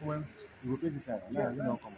Well, you will pay this side. Now you don't come on.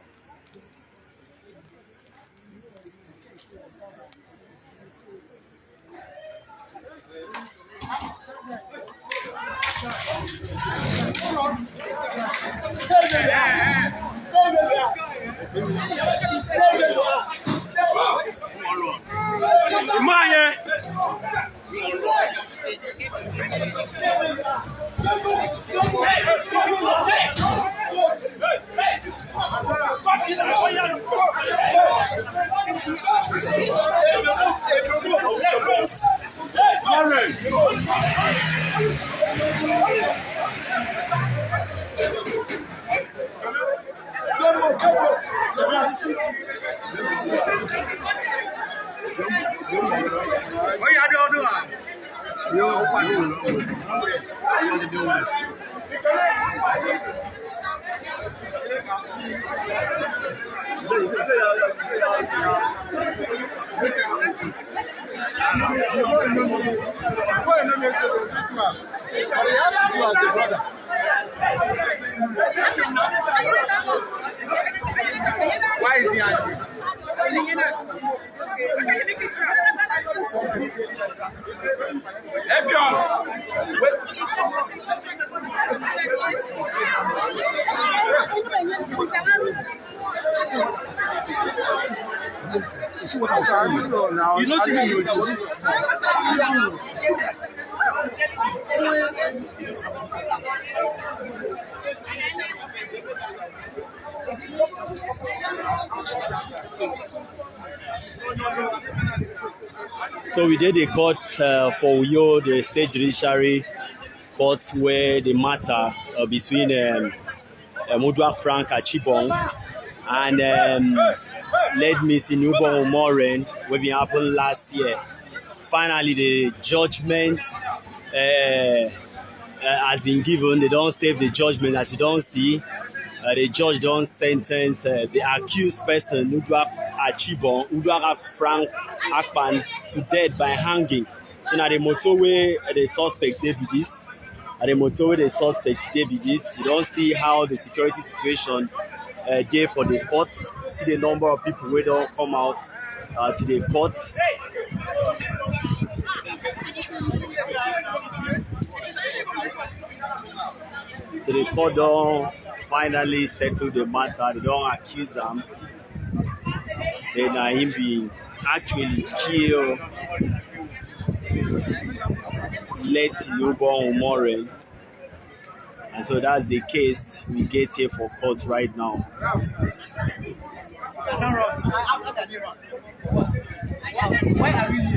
Why is he angry? You know, so we did a court for Uyo, the state judiciary court, where the matter between Uduak Frank Akpan and led Miss Iniubong Umoren, which happened last year. Finally, the judgment has been given. They don't save the judgment, as you don't see. The judge don't sentence the accused person, Uduak Frank Akpan, to death by hanging. So now the motorway, the suspect David is. At the motorway, the suspect David is. You don't see how the security situation there for the court. See the number of people who don't come out to the court. So the court don't finally settle the matter. They don't accuse him. Say that him being actually killed. Let Iniubong Umoren. And so that's the case we get here for court right now.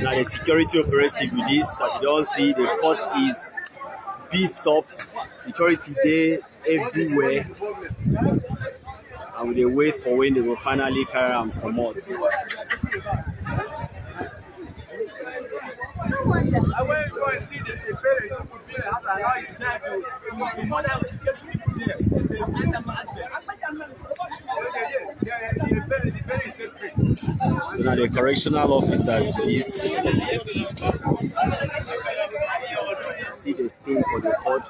Now the security operative with this, as you don't see, the court is beefed up. Security there everywhere. And we wait for when they will finally carry and promote. So now the correctional officers, please see the scene for the court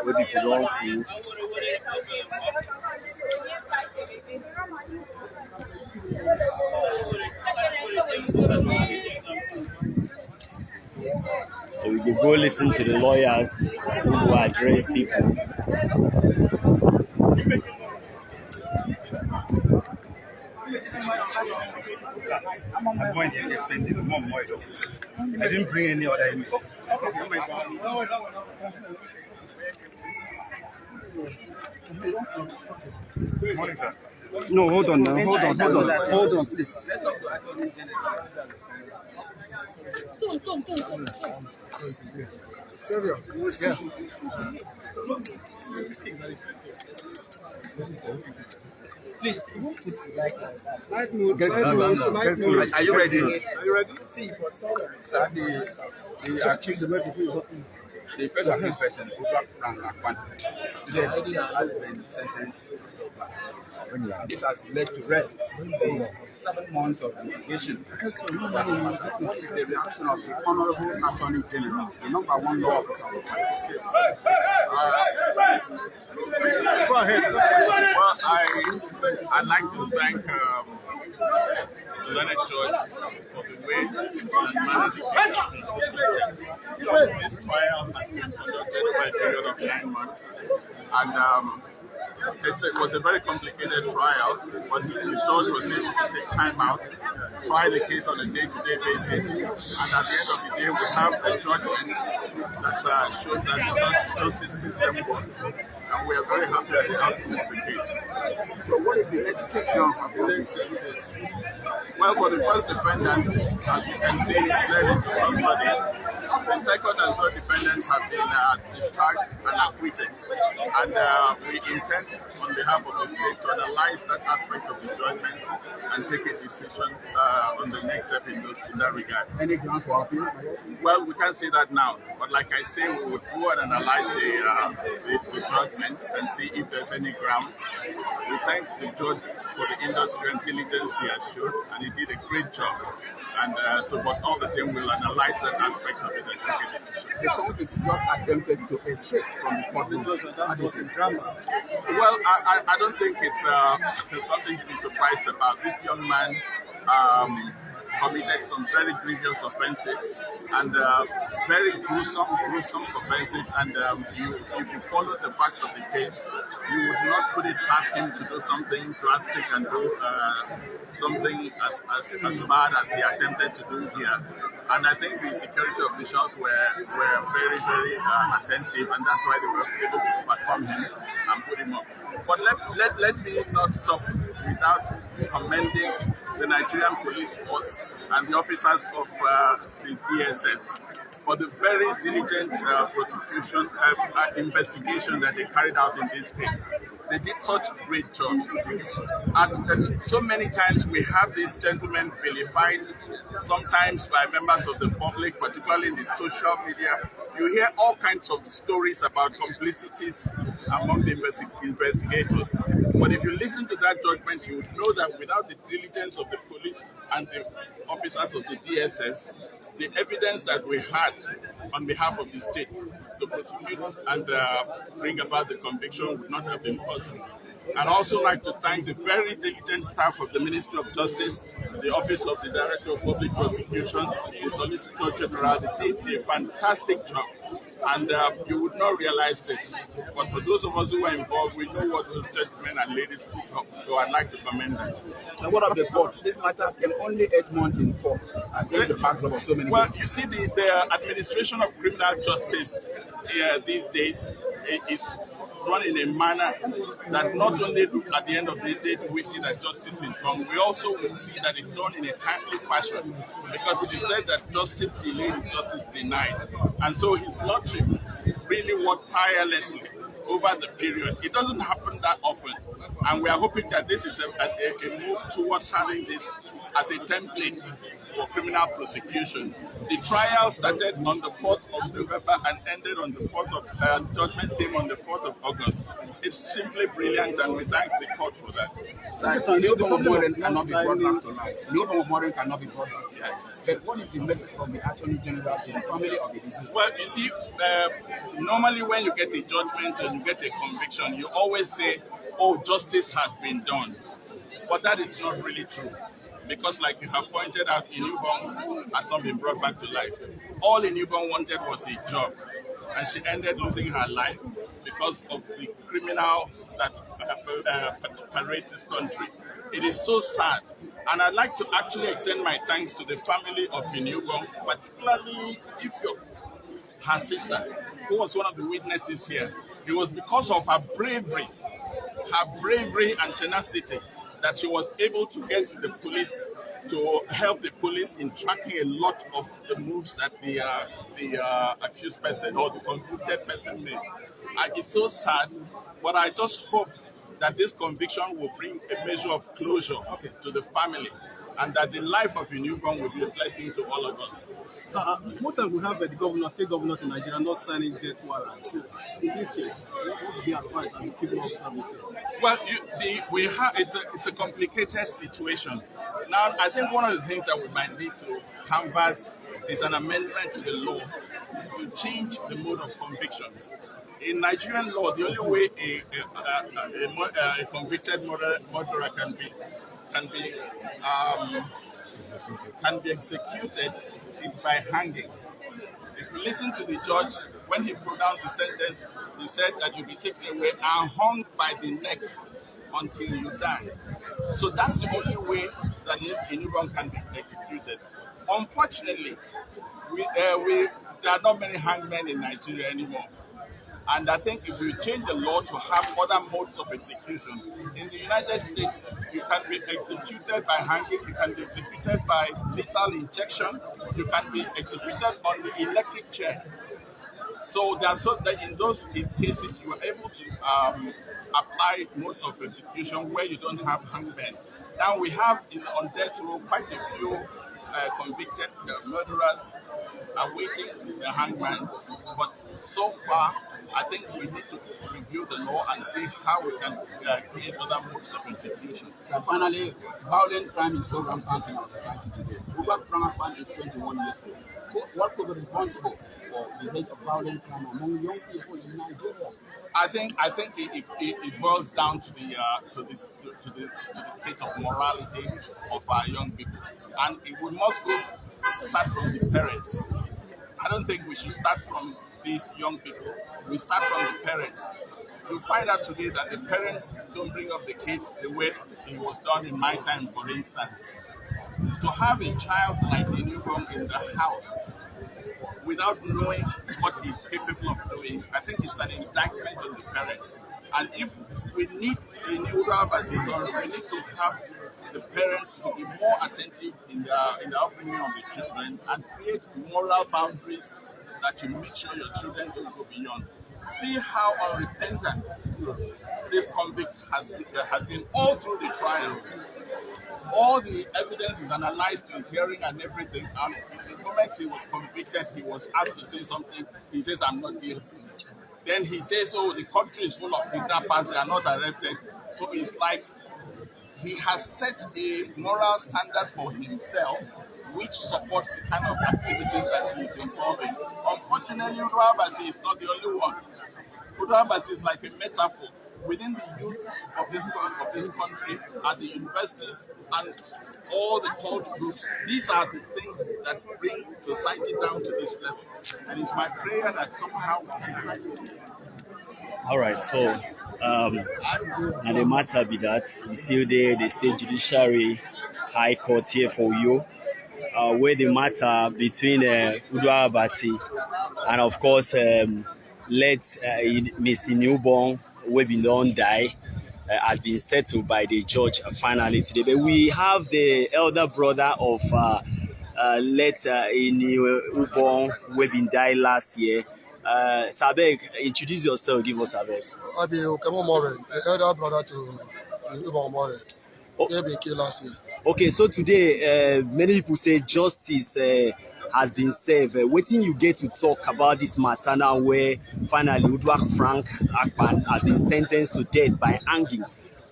where people run through. So we can go listen to the lawyers who will address people. I'm going to spend the more. I didn't bring any other image. Morning, sir. No, hold on now. Hold on, please. Please, don't put it like that. Are you ready? Are you ready? See, Sir, the accused, the first accused person, Uduak Frank Akpan, today has been sentenced to death. This has led to rest. 7 months of litigation. What is the reaction of the Honorable Attorney General, the #1 law officer of the state? Go ahead. Well, I'd like to thank the learned judge for the way and managed the case. This trial has been conducted over a period of 9 months, and it was a very complicated trial, but the judge was able to take time out, try the case on a day-to-day basis, and at the end of the day, we have a judgment that shows that the justice system works, and we are very happy at the outcome of the case. So what is the next step now after this case? Well, for the first defendant, as you can see, it's led into custody. The second and third defendants have been discharged and acquitted, and we intend, on behalf of the state, to analyze that aspect of the judgment and take a decision on the next step in that regard. Any ground for appeal? Well, we can't say that now, but like I say, we would go and analyze the judgment and see if there's any grounds. We thank the judge for the industry and diligence he has shown, and he did a great job. And but all the same, we'll analyze that aspect of it and take a decision. The convict just attempted to escape from the courtroom. Well, I don't think it's something to be surprised about. This young man committed some very grievous offenses and very gruesome offenses. And if you follow the facts of the case, you would not put it past him to do something drastic and do something as bad as he attempted to do here. And I think the security officials were very, very attentive, and that's why they were able to overcome him and put him up. But let me not stop without commending the Nigerian police force and the officers of the DSS for the very diligent prosecution investigation that they carried out in this case. They did such great jobs. And so many times we have these gentlemen vilified, sometimes by members of the public, particularly in the social media. You hear all kinds of stories about complicities among the investigators. But if you listen to that judgment, you would know that without the diligence of the police and the officers of the DSS, the evidence that we had on behalf of the state to prosecute and bring about the conviction would not have been possible. I'd also like to thank the very diligent staff of the Ministry of Justice, the Office of the Director of Public Prosecutions, the Solicitor General. They did a fantastic job. And you would not realize this. But for those of us who were involved, we know what those gentlemen and ladies put up. So I'd like to commend them. And what of the court? This matter came only 8 months in court. The backdrop of so many well, you see, the administration of criminal justice these days is run in a manner that not only at the end of the day do we see that justice is done, we also will see that it's done in a timely fashion, because it is said that justice delayed is justice denied. And so his lordship really worked tirelessly over the period. It doesn't happen that often, and we are hoping that this is a move towards having this as a template for criminal prosecution. The trial started on the 4th of November and ended on the 4th of, judgment came on the 4th of August. It's simply brilliant, and we thank the court for that. So Iniubong Umoren cannot be brought back to life. Iniubong Umoren cannot be brought back to life. But what is the message from the Attorney General to the family of the deceased? Well, you see, normally when you get a judgment and you get a conviction, you always say, oh, justice has been done. But that is not really true. Because like you have pointed out, Iniubong has not been brought back to life. All Iniubong wanted was a job. And she ended losing her life because of the criminals that parade this country. It is so sad. And I'd like to actually extend my thanks to the family of Iniubong, particularly her sister, who was one of the witnesses here. It was because of her bravery and tenacity that she was able to get the police to help the police in tracking a lot of the moves that the accused person or the convicted person made. It's so sad, but I just hope that this conviction will bring a measure of closure to the family, and that the life of Iniubong will be a blessing to all of us. So most times we have the governor, state governors in Nigeria not signing death warrants. So in this case, what would be advice as the chief officer will say? Well, it's a complicated situation. Now, I think one of the things that we might need to canvass is an amendment to the law to change the mode of convictions. In Nigerian law, the only way a convicted murderer can be executed is by hanging. If you listen to the judge, when he pronounced the sentence, he said that you'll be taken away and hung by the neck until you die. So that's the only way that Iniubong can be executed. Unfortunately, there are not many hangmen in Nigeria anymore. And I think if we change the law to have other modes of execution, in the United States, you can be executed by hanging, you can be executed by lethal injection, you can be executed on the electric chair. So that in those cases, you are able to apply modes of execution where you don't have hangmen. Now we have on death row quite a few convicted murderers awaiting the hangman, but so far, I think we need to review the law and see how we can create other modes of execution. So finally, violent crime is so rampant in our society today. Uduak Frank Akpan is 21 years old. What could be responsible for the rate of violent crime among young people in Nigeria? I think it boils down to the state of morality of our young people, and we must start from the parents. I don't think we should start from these young people. We start from the parents. You find out today that the parents don't bring up the kids the way it was done in my time, for instance. To have a child like Iniubong in the house without knowing what he's capable of doing, I think it's an indictment on the parents. And if we need a new versus we need to have the parents to be more attentive in the upbringing of the children and create moral boundaries that you make sure your children don't go beyond. See how unrepentant this convict has been all through the trial. All the evidence is analyzed to his hearing and everything. And the moment he was convicted, he was asked to say something. He says, "I'm not guilty." Then he says, "Oh, the country is full of kidnappers, they are not arrested." So it's like he has set a moral standard for himself, which supports the kind of activities that he is involved in. Unfortunately, Uduak is not the only one. Uduak is like a metaphor within the youth of this country, at the universities, and all the cult groups. These are the things that bring society down to this level. And it's my prayer that somehow we can find it. All right, so and the matter be that we still there, the state judiciary high court here for you, where the matter between Uduak and of course let Miss Iniubong, who been don't die, has been settled by the judge finally today. But we have the elder brother of let Iniubong, who been died last year. Sabek, introduce yourself, give us Sabek. I be Uduak Umoren, the elder brother to Iniubong Umoren. He been killed last year. Okay, so today many people say justice has been served. Waiting you get to talk about this matter now, where finally Uduak Frank Akpan has been sentenced to death by hanging.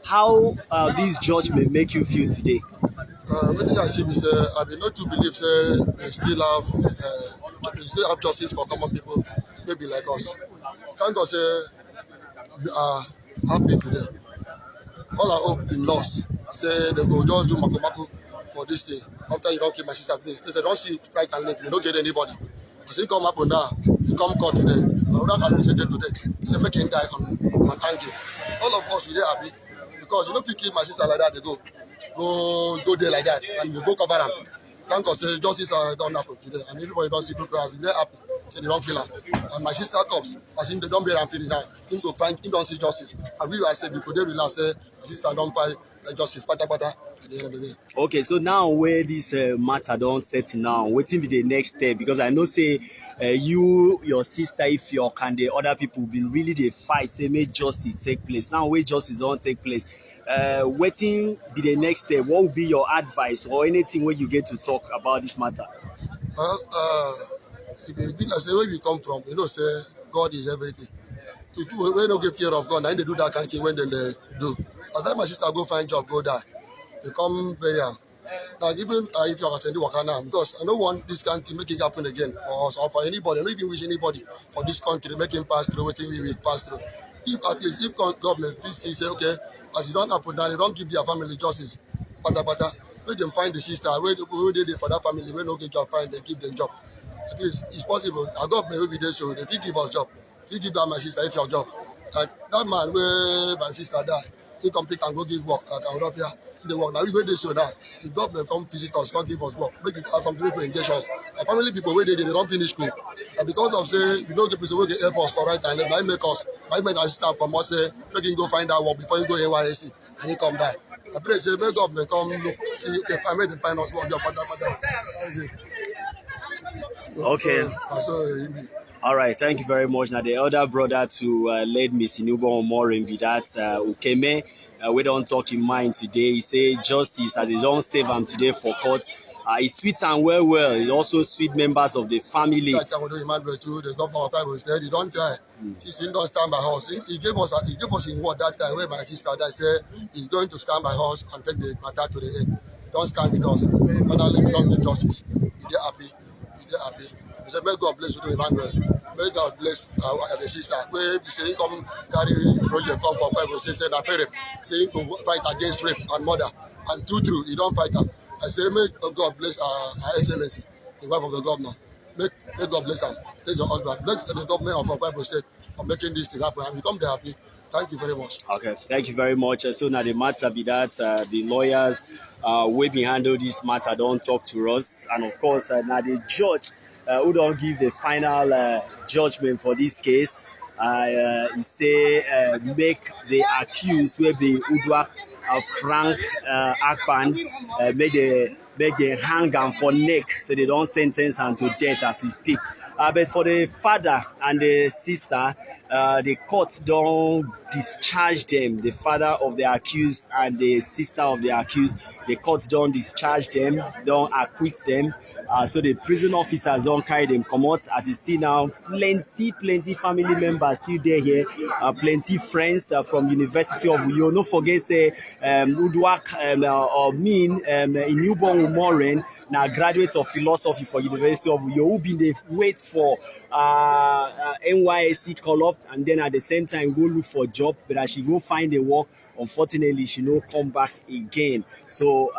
How this judgment make you feel today? What I see is I be not to believe they still have justice for common people, maybe like us. Thank God we are happy today. All our hope in loss. Say they go just do mako for this thing. After you don't keep my sister, they don't see right and left. You don't get anybody. Because he come up now, he come court today. Uduak has been sentenced today. Say make him die on thank you. All of us we dey happy because you know if you kill my sister like that, they go there like that and you go cover them. Thank God say justice don't happen today and everybody don't see good prayers. They're happy. say they don't kill her. And my sister comes, as in they don't bear and finish now. Him go find, him don't see justice. And we I say because they relax, say my sister don't find justice, pata at the end of the day. Okay, so now where this matter don't set now, what will be the next step? Because I know say you, your sister, if you can, the other people been really the fight, say make justice take place. Now where justice don't take place, waiting be the next step. What would be your advice or anything where you get to talk about this matter? Well, if you be like say where we come from, you know, say God is everything. People when don't get fear of God, and they do that kind of thing when they do. As that my sister go find job, go die. They come bury am. Now even if you are attending Wakana, because I don't want this kind of thing make it happen again for us or for anybody. I don't even wish anybody for this country make him pass through what we will pass through. If at least if government say okay, as it don't happen now, they don't give their family justice. Pata. Make them find the sister where they did for that family, when no get job find, they give them job. At least it's possible. Our government will be there, so if you give us job, if you give that my sister if your job. Like that man where my sister die, he come pick and go give work at our here. They work. Now we go there so now. The government come visit us, come give us work. Make it have some people engage us. Our family people where they don't finish school. And because of say we don't get people who get help us for right time, they make our sister come us say, make him go find that work before he go NYSC and he come die. I pray say make government come look, see if I make them find us work job. Okay. All right, thank you very much. Now, the elder brother to late Miss Iniubong Umoren be that Ukeme, we don't talk in mind today. He say justice as they don't save him today for court. It's sweet and well. It's also sweet members of the family. The governor of Akwa Ibom State, he don't try. He don't stand by us. He gave us in word that time where my sister died, said he's going to stand by us and take the matter to the end. He don't stand with us. Finally, we don't need justice. We're happy. We say, may God bless you, Emmanuel. May God bless the sister. Where we say, come carry project come from Bible. Say, na fair. Say, to fight against rape and murder. And true, he don't fight them. I say, may God bless Her Excellency, the wife of the governor. May God bless him. Bless your husband. Bless the government of Akwa Ibom State for making this thing happen. And we come there happy. Thank you very much. Okay, thank you very much. So now the matter be that the lawyers wey bin handle this matter don't talk to us, and of course now the judge who don't give the final judgment for this case. He say make the accused wey be Uduak Frank Akpan make the hang am for neck, so they don't sentence am to death as we speak. But for the father and the sister, the court don't discharge them. The father of the accused and the sister of the accused, the court don't discharge them, don't acquit them. So the prison officers don't carry them come out. As you see now, plenty family members still there here. Plenty friends from University of Uyo. No forget say Uduak Iniubong Umoren, now graduate of philosophy for University of Uyo, who been they wait for NYSC call up and then at the same time go look for a job, but as she go find a work, unfortunately she no come back again. So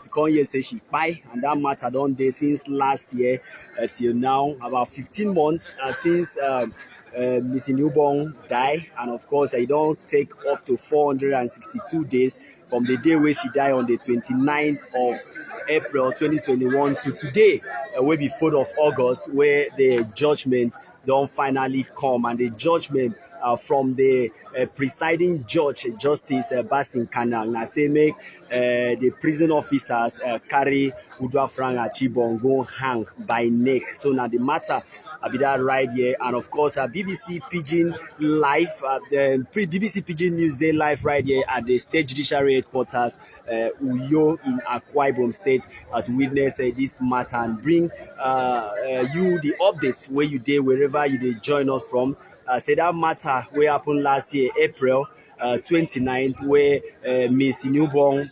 she come here say she buy, and that matter done there since last year till now, about 15 months since Miss Iniubong died, and of course it don't take up to 462 days from the day where she died on the 29th of April 2021 to today, way before of August, where the judgment don't finally come, and the judgment from the presiding judge, Justice Basin Kanal, now say make the prison officers carry Uduak Frank Akpan go hang by neck. So now the matter be that right here, and of course BBC Pigin live, the BBC Pigin News Day live right here at the State Judiciary Headquarters, Uyo in Akwa Ibom State, to witness this matter and bring you the update where you did wherever you did join us from. Say that matter where happened last year, April 29th, where Miss Iniubong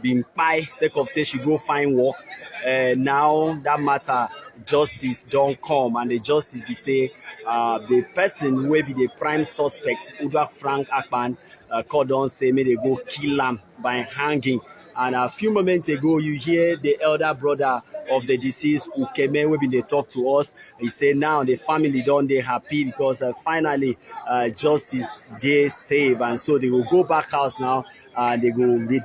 been by sake of say she go find work. Now that matter justice don't come, and the justice be say the person will be the prime suspect, Uduak Frank Akpan, court don't say may they go kill him by hanging. And a few moments ago, you hear the elder brother of the deceased Ukeme, wey been dey talk to us. He say now the family don dey happy because finally justice dey safe, and so they will go back house now and they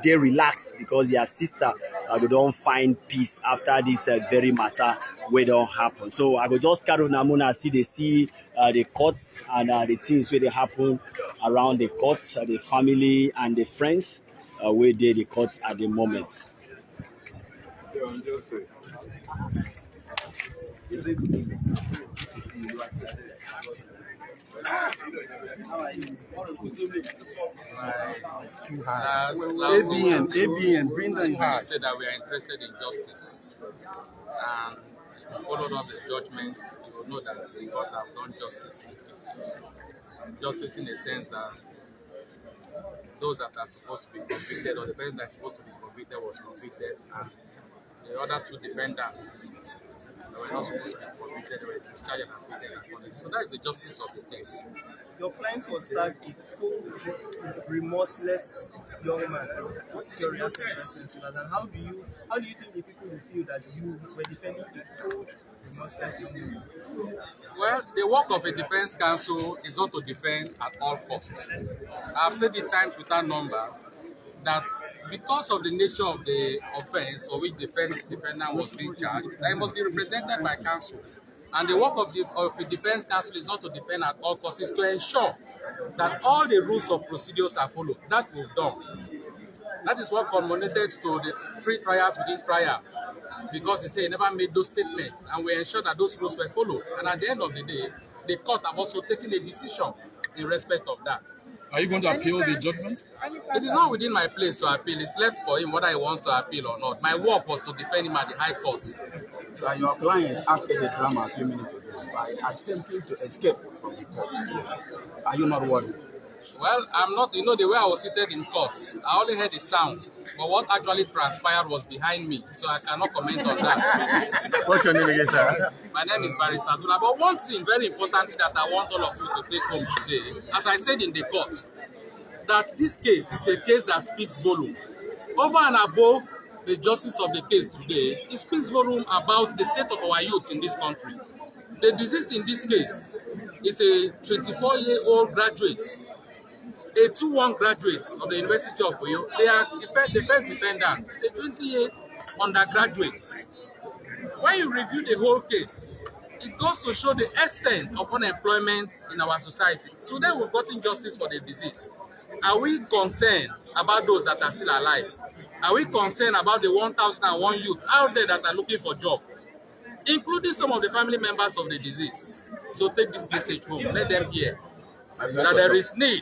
dey relax because their sister they don find peace after this very matter wey don happen. So I go just carry una muna see the courts and the things wey dey happen around the courts, the family and the friends wey dey the courts at the moment. ABN, bring them here. Said that we are interested in justice, and we followed up the judgment. You will know that the court have done justice. Justice in the sense that those that are supposed to be convicted, or the person that is supposed to be convicted, was convicted, and the other two defendants that were not supposed to be convicted, they were discharged and acquitted accordingly. So that is the justice of the case. Your client was tagged a cold, remorseless young man. What is your reaction to that? And how do you think the people will feel that you were defending a cold, remorseless young man? Well, the work of a defense counsel is not to defend at all costs. I've said it times without number that because of the nature of the offense for which the defendant was being charged, that it must be represented by counsel. And the work of the defense counsel is not to defend at all costs, it's to ensure that all the rules of procedures are followed. That we've done. That is what culminated to the 3 trials within trial, because they say he never made those statements, and we ensure that those rules were followed. And at the end of the day, the court have also taken a decision in respect of that. Are you going to appeal the judgment? It is not within my place to appeal. It's left for him whether he wants to appeal or not. My work was to defend him at the High Court. So your client acted the drama a few minutes ago by attempting to escape from the court. Are you not worried? Well, I'm not. You know, the way I was seated in court, I only heard the sound. But what actually transpired was behind me, so I cannot comment on that. What's your name again, sir? My name is Barrister Abdullah. But one thing very important that I want all of you to take home today, as I said in the court, that this case is a case that speaks volume. Over and above the justice of the case today, it speaks volume about the state of our youth in this country. The disease in this case is a 24-year-old graduate, a 2-1 graduate of the University of Oyo. They are the first defendant. It's a 20-year undergraduate. When you review the whole case, it goes to show the extent of unemployment in our society. Today we've gotten justice for the disease. Are we concerned about those that are still alive? Are we concerned about the 1,001 youths out there that are looking for jobs, including some of the family members of the disease? So take this message home. Let them hear that there is need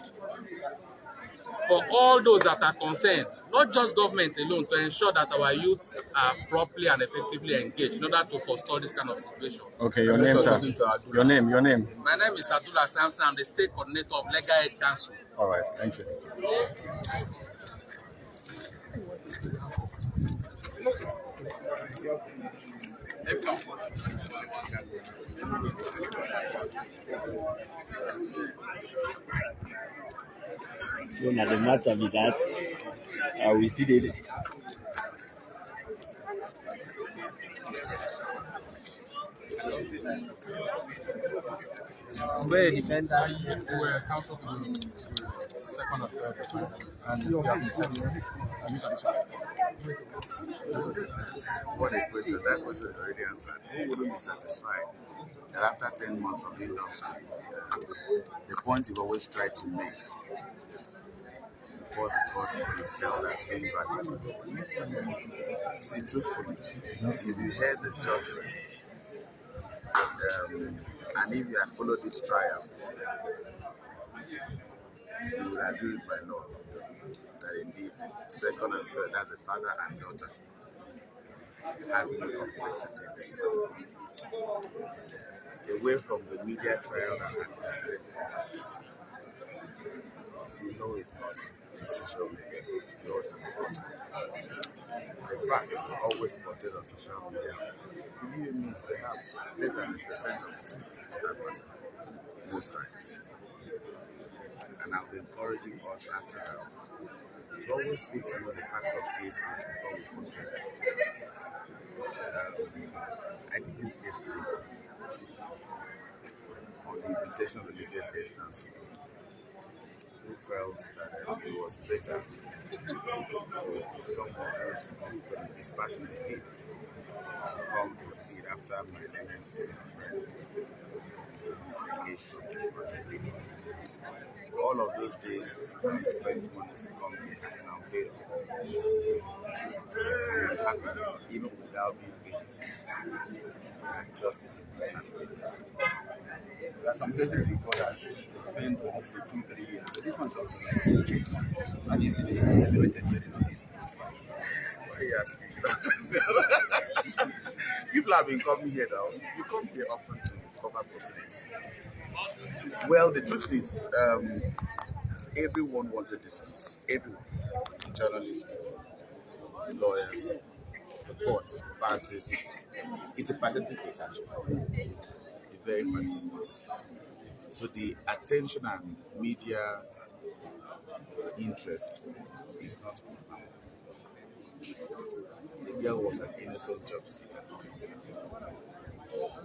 for all those that are concerned, not just government alone, to ensure that our youths are properly and effectively engaged in order to forestall this kind of situation. Okay, your name, sir. Your name. My name is Abdullah Samson. I'm the State Coordinator of Legal Aid Council. All right, thank you. So now the matter be that we see the Where the defender? We were counsel to the second or third, and you have been satisfied. What a question. That question is already answered. Who wouldn't be satisfied that after 10 months of the industry, the point you've always tried to make before the court is held as being valid? See, truthfully, if you heard the judgment, and if you had followed this trial, you would agree with my law that indeed second and third, that's a father and daughter, have no complicity in this matter. Away from the media trial that had preceded the see, no, it's not in social media, no, it's in the court. The facts always portrayed on social media really means perhaps less than 1% of the truth that matter most times. And I'll be encouraging us after now to always seek to know the facts of cases before we portray them. this case on the invitation of the Legal Council, who felt that it was better for someone who could be dispassionately to come proceed after my leniency friend disengaged from this matter. All of those days I spent money to come here has now paid off. I am happy, even without being paid. And justice has been done. There are some cases in court that been for up to 2-3 years, but this one's up to like 8 months. And you see the celebrated wedding of this. Why are you asking? People have been coming here now. You come here often to cover proceedings. Well, the truth is, everyone wanted this case. Everyone. Journalists, lawyers, the court, parties. It's a pathetic case, actually. A very pathetic case. So the attention and media interest is not profound. The girl was an innocent job seeker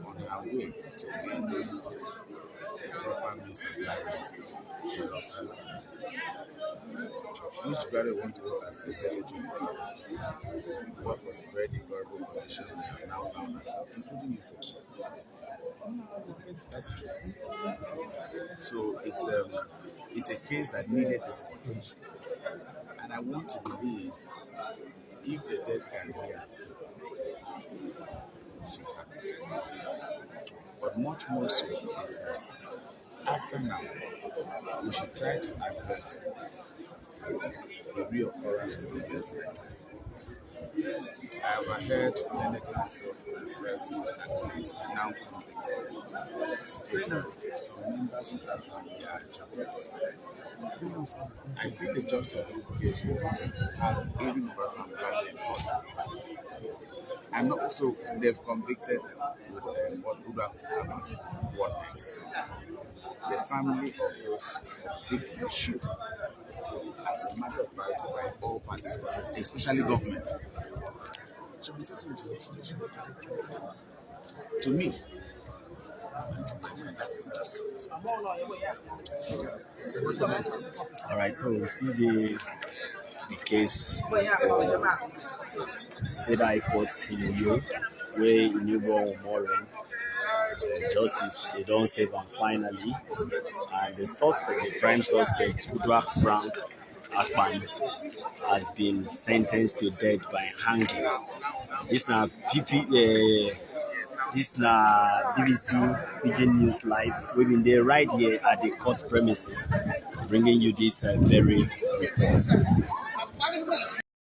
on her way to building a proper means of livelihood. She lost her life. Which graduate want to work as a secretary, but for the very deplorable condition we have now found ourselves, including you folks. That's the truth. So it's a case that needed this one. And I want to believe if the dead can hear us, she's happy. But much more so is that after now, we should try to avert the reoccurrence of events like this. I have heard the council for the first advance, now convict, states that some members of that family are jobless. I feel the justice of this case will want to have every member of the family involved. And also, they've convicted what Uduak Frank. What next? The family of those victims should, as a matter of priority by all parties concerned, especially government, should be taken into consideration. To me, that's the justice. All right, so we see the case for State High Court in Uyo, where Iniubong Umoren, justice they don't save him finally, and the suspect, the prime suspect, Uduak Frank Akpan, has been sentenced to death by hanging. This now BBC Pigin News Live. We've been there right here at the court premises, bringing you this very report.